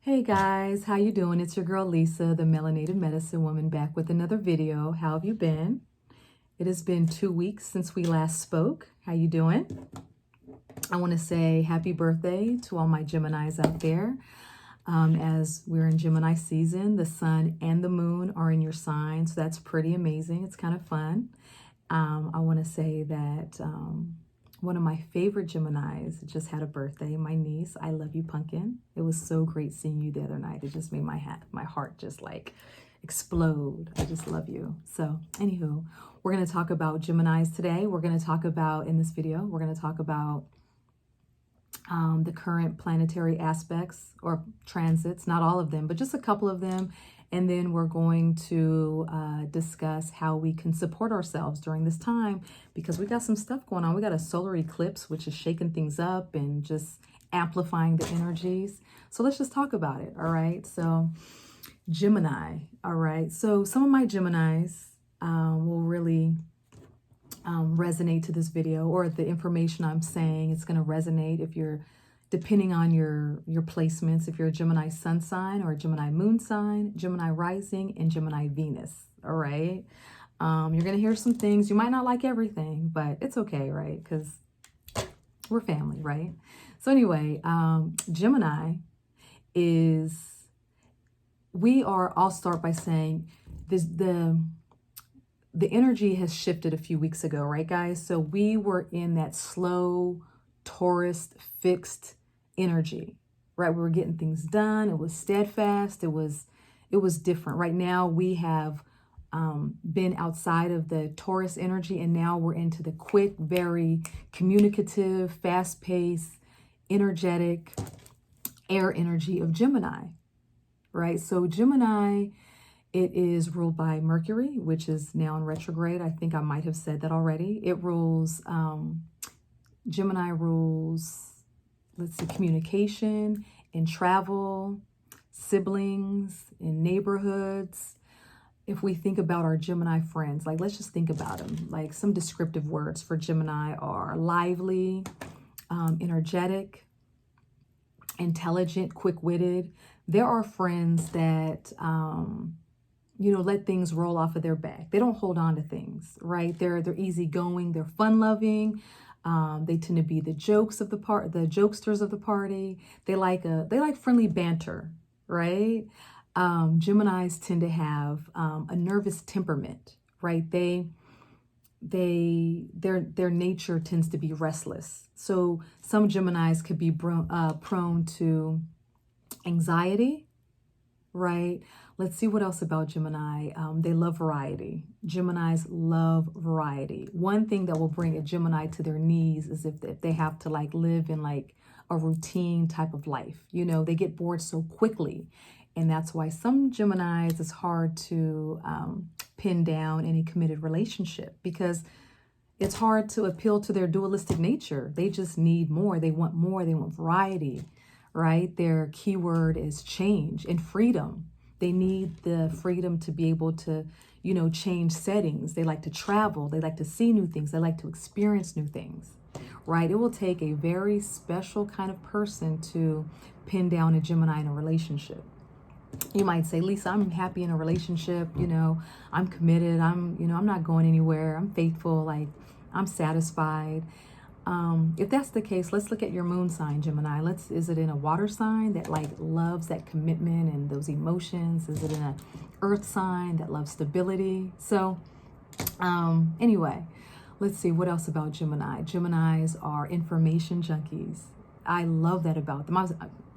Hey guys, how you doing? It's your girl Lisa, the Melanated Medicine Woman, back with another video. How have you been? It has been 2 weeks since we last spoke. How you doing? I want to say happy birthday to all my Geminis out there. As we're in Gemini season, the sun and the moon are in your sign, so that's pretty amazing. It's kind of fun. I want to say that one of my favorite Geminis just had a birthday, my niece. I love you, Pumpkin. It was so great seeing you the other night. It just made my heart just like explode. I just love you. So anywho, we're going to talk about Geminis today. We're going to talk about, in this video, we're going to talk about the current planetary aspects or transits, not all of them, but just a couple of them. And then we're going to discuss how we can support ourselves during this time, because we got some stuff going on. We got a solar eclipse, which is shaking things up and just amplifying the energies. So let's just talk about it. All right. So Gemini. All right. So some of my Geminis will really resonate to this video, or the information I'm saying, it's going to resonate if you're, depending on your placements, if you're a Gemini sun sign or a Gemini moon sign, Gemini rising, and Gemini Venus. All right. You're going to hear some things. You might not like everything, but it's okay, right? Because we're family, right? So anyway, Gemini is, I'll start by saying this, the energy has shifted a few weeks ago, right, guys? So we were in that slow, Taurus, fixed energy, right? We were getting things done. It was steadfast. It was different. Right now, we have been outside of the Taurus energy, and now we're into the quick, very communicative, fast-paced, energetic air energy of Gemini, right? So Gemini, it is ruled by Mercury, which is now in retrograde. I think I might have said that already. It rules, Gemini rules, let's see, communication and travel, siblings, in neighborhoods. If we think about our Gemini friends, like let's just think about them. Like some descriptive words for Gemini are lively, energetic, intelligent, quick-witted. There are friends that, let things roll off of their back. They don't hold on to things, right? They're easygoing. They're fun-loving. They tend to be the jokesters of the party. They like friendly banter, right? Geminis tend to have a nervous temperament, right? Their nature tends to be restless. So some Geminis could be prone to anxiety, right? Let's see what else about Gemini. They love variety. Geminis love variety. One thing that will bring a Gemini to their knees is if they have to like live in like a routine type of life. They get bored so quickly. And that's why some Geminis, it's hard to pin down any committed relationship, because it's hard to appeal to their dualistic nature. They just need more. They want more. They want variety, right? Their keyword is change and freedom. They need the freedom to be able to, change settings. They like to travel. They like to see new things. They like to experience new things, right? It will take a very special kind of person to pin down a Gemini in a relationship. You might say, Lisa, I'm happy in a relationship. I'm committed. I'm not going anywhere. I'm faithful. Like, I'm satisfied. If that's the case, let's look at your moon sign, Gemini. Is it in a water sign that like loves that commitment and those emotions? Is it in an earth sign that loves stability? So anyway, let's see what else about Gemini. Geminis are information junkies. I love that about them.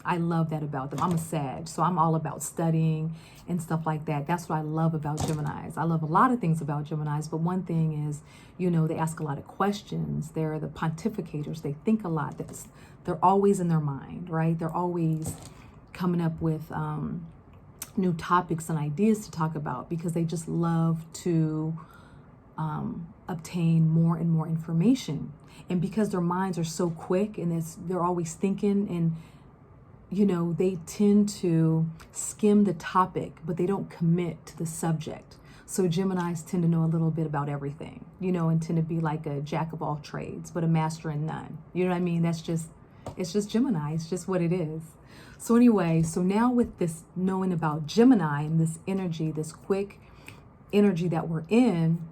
I love that about them. I'm a Sag, so I'm all about studying and stuff like that. That's what I love about Geminis. I love a lot of things about Geminis, but one thing is, they ask a lot of questions. They're the pontificators. They think a lot. They're always in their mind, right? They're always coming up with new topics and ideas to talk about, because they just love to obtain more and more information. And because their minds are so quick and they're always thinking, and they tend to skim the topic, but they don't commit to the subject. So Geminis tend to know a little bit about everything, and tend to be like a jack of all trades, but a master in none. You know what I mean? That's just It's just Gemini. It's just what it is. So anyway, so now with this knowing about Gemini and this energy, this quick energy that we're in,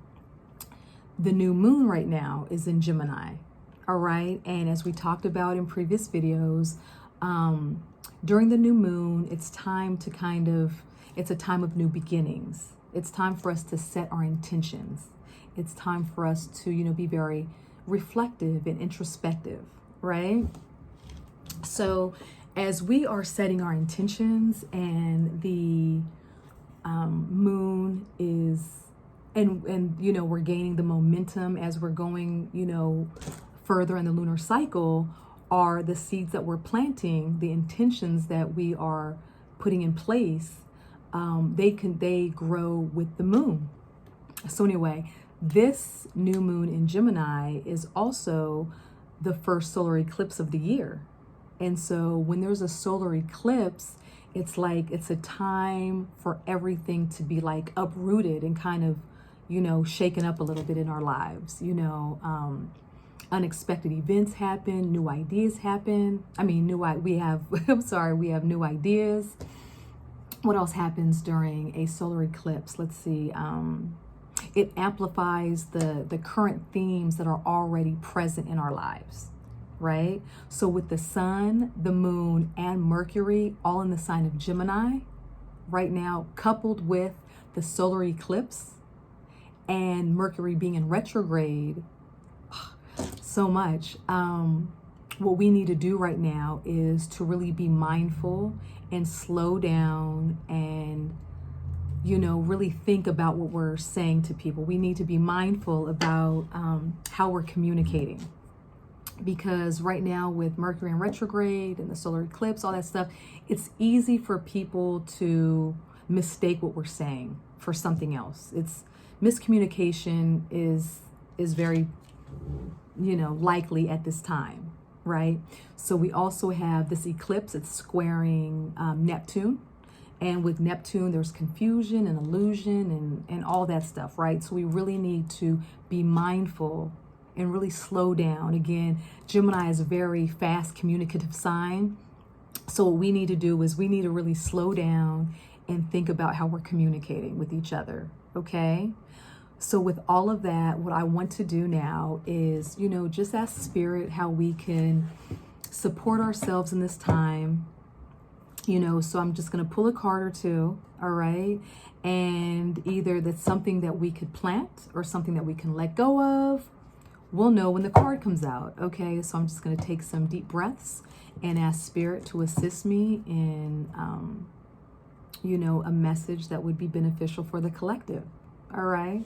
the new moon right now is in Gemini. All right. And as we talked about in previous videos, during the new moon, it's time to it's a time of new beginnings. It's time for us to set our intentions. It's time for us to, be very reflective and introspective, right? So as we are setting our intentions and the moon is, and we're gaining the momentum as we're going, further in the lunar cycle, are the seeds that we're planting, the intentions that we are putting in place, they grow with the moon. So anyway, this new moon in Gemini is also the first solar eclipse of the year. And so when there's a solar eclipse, it's like it's a time for everything to be like uprooted and kind of, shaken up a little bit in our lives. Unexpected events happen, new ideas happen. We have new ideas. What else happens during a solar eclipse? Let's see. It amplifies the current themes that are already present in our lives, right? So with the sun, the moon, and Mercury all in the sign of Gemini right now, coupled with the solar eclipse and Mercury being in retrograde, so much. What we need to do right now is to really be mindful and slow down and, really think about what we're saying to people. We need to be mindful about how we're communicating. Because right now with Mercury in retrograde and the solar eclipse, all that stuff, it's easy for people to mistake what we're saying for something else. Miscommunication is very, likely at this time, right? So we also have this eclipse, it's squaring Neptune. And with Neptune, there's confusion and illusion and all that stuff, right? So we really need to be mindful and really slow down. Again, Gemini is a very fast communicative sign. So what we need to do is we need to really slow down and think about how we're communicating with each other, okay? So with all of that, what I want to do now is, just ask Spirit how we can support ourselves in this time. So I'm just going to pull a card or two, all right? And either that's something that we could plant or something that we can let go of. We'll know when the card comes out, okay? So I'm just going to take some deep breaths and ask Spirit to assist me in, a message that would be beneficial for the collective, all right?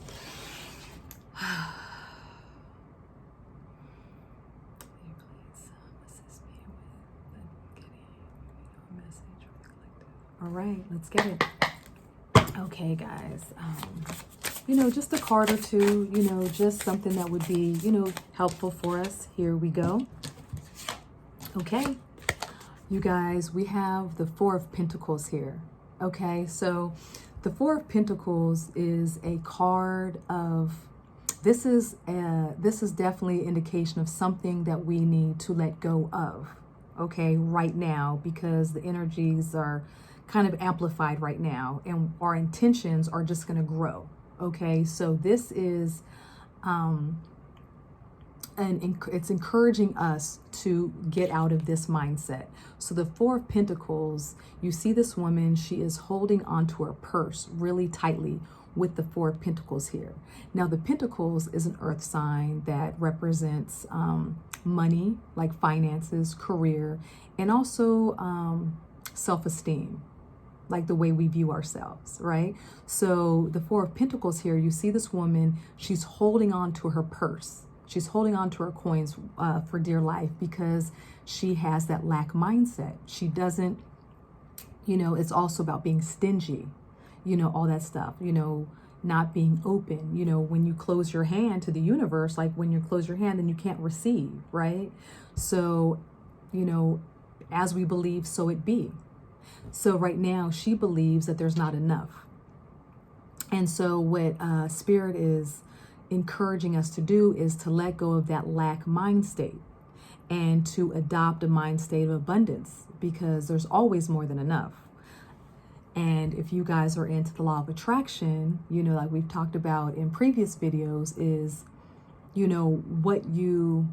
All right, let's get it. Okay, guys. Just a card or two, just something that would be, helpful for us. Here we go. Okay. You guys, we have the Four of Pentacles here. Okay, so the Four of Pentacles is a card of, this is definitely an indication of something that we need to let go of, okay, right now, because the energies are kind of amplified right now and our intentions are just going to grow. Okay, so this is it's encouraging us to get out of this mindset. So the Four of Pentacles, you see this woman, she is holding onto her purse really tightly with the Four of Pentacles here. Now the Pentacles is an earth sign that represents money, like finances, career, and also self-esteem, like the way we view ourselves, right? So the Four of Pentacles here, you see this woman, she's holding on to her purse. She's holding on to her coins for dear life because she has that lack mindset. She doesn't, it's also about being stingy, all that stuff, not being open. When you close your hand to the universe, like when you close your hand, then you can't receive, right? So, as we believe, so it be. So right now she believes that there's not enough. And so what Spirit is encouraging us to do is to let go of that lack mind state and to adopt a mind state of abundance, because there's always more than enough. And if you guys are into the law of attraction, you know, like we've talked about in previous videos, is, you know, what you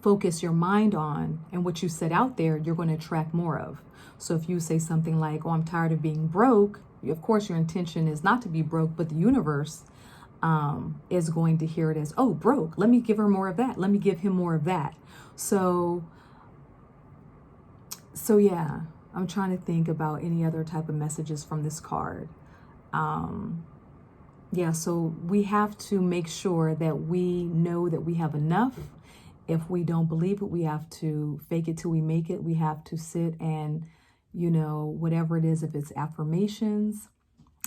focus your mind on and what you set out there, you're going to attract more of. So if you say something like, oh, I'm tired of being broke, of course, your intention is not to be broke, but the universe is going to hear it as, oh, broke. Let me give her more of that. Let me give him more of that. So yeah, I'm trying to think about any other type of messages from this card. Yeah, so we have to make sure that we know that we have enough. If we don't believe it, we have to fake it till we make it. We have to sit and, you know, whatever it is, if it's affirmations,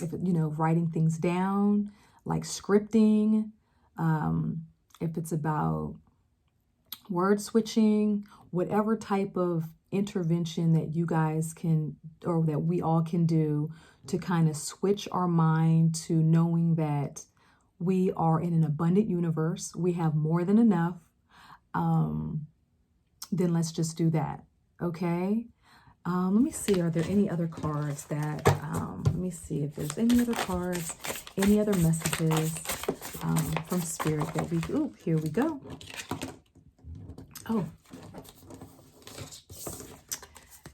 if it, you know, writing things down, like scripting, if it's about word switching, whatever type of intervention that you guys can, or that we all can do to kind of switch our mind to knowing that we are in an abundant universe, we have more than enough, then let's just do that. Okay. Let me see, are there any other cards that, let me see if there's any other cards, any other messages from Spirit that we, ooh, here we go. Oh.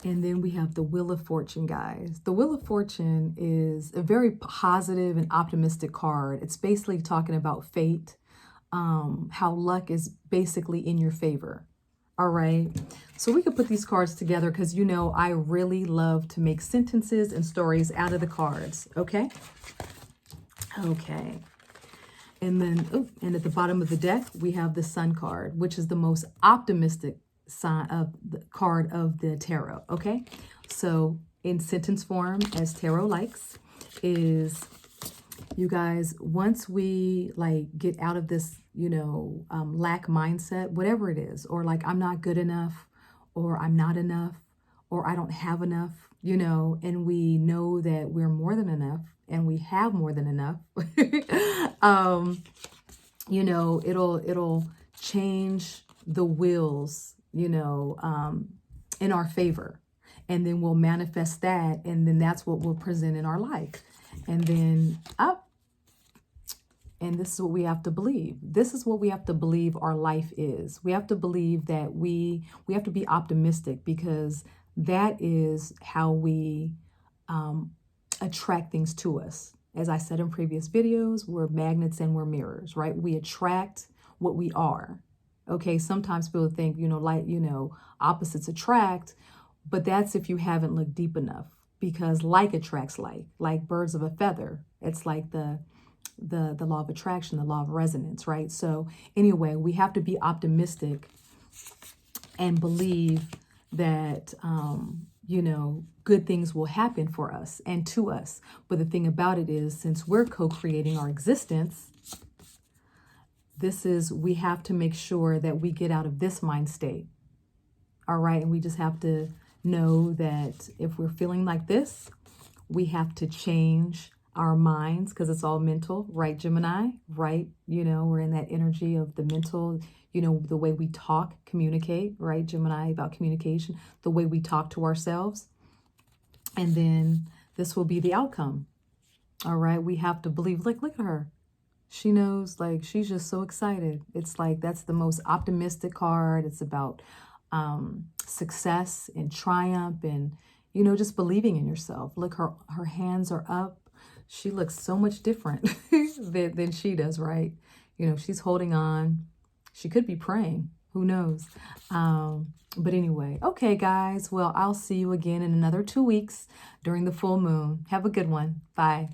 And then we have the Wheel of Fortune, guys. The Wheel of Fortune is a very positive and optimistic card. It's basically talking about fate, how luck is basically in your favor. All right. So we could put these cards together because, you know, I really love to make sentences and stories out of the cards. Okay. Okay. And then, oh, and at the bottom of the deck, we have the Sun card, which is the most optimistic sign of the card of the tarot. Okay. So in sentence form, as tarot likes, is, you guys, once we like get out of this, you know, lack mindset, whatever it is, or like I'm not good enough, or I'm not enough, or I don't have enough, you know, and we know that we're more than enough and we have more than enough, you know, it'll change the wheels, you know, in our favor. And then we'll manifest that. And then that's what we'll present in our life. And then up. And this is what we have to believe. This is what we have to believe our life is. We have to believe that we have to be optimistic, because that is how we attract things to us. As I said in previous videos, we're magnets and we're mirrors, right? We attract what we are. Okay, sometimes people think, you know, like, you know, opposites attract, but that's if you haven't looked deep enough, because like attracts like birds of a feather. It's like the law of attraction, the law of resonance, right? So anyway, we have to be optimistic and believe that, you know, good things will happen for us and to us. But the thing about it is, since we're co-creating our existence, we have to make sure that we get out of this mind state. All right. And we just have to know that if we're feeling like this, we have to change our minds, because it's all mental, right, Gemini? Right? You know, we're in that energy of the mental, you know, the way we talk, communicate, right, Gemini, about communication, the way we talk to ourselves. And then this will be the outcome. All right. We have to believe, like, look at her. She knows, like, she's just so excited. It's like, that's the most optimistic card. It's about success and triumph and, you know, just believing in yourself. Look, her hands are up. She looks so much different than she does, right? You know, she's holding on. She could be praying. Who knows? But anyway, okay, guys. Well, I'll see you again in another 2 weeks during the full moon. Have a good one. Bye.